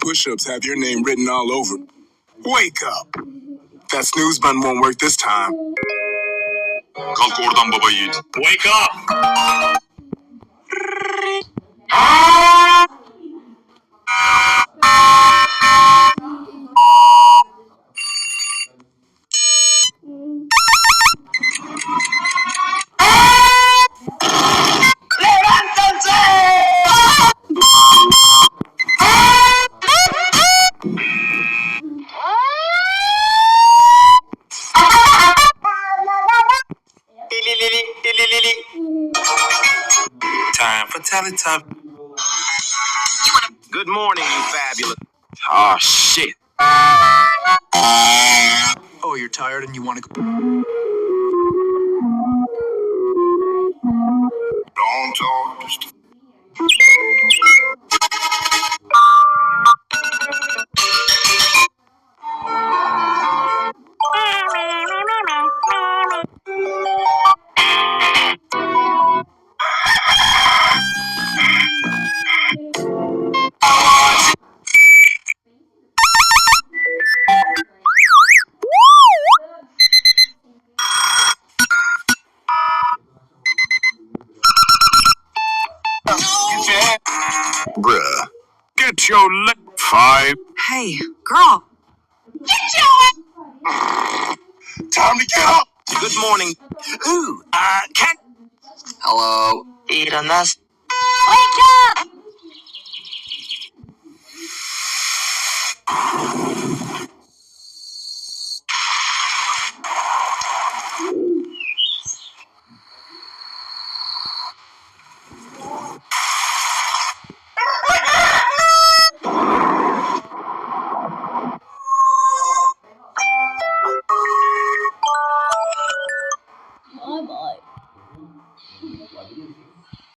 push-ups have your name written all over. Wake up. That snooze button won't work this time. Kalk oradan baba yiğit. Wake up! Time for Teletubbies. Good morning, you fabulous. Oh, shit. Oh, you're tired and you want to go. Don't talk. Bruh. Get your leg. 5. Hey, girl. Time to get up. Good morning. Ooh, Cat. Hello. Eat a nest.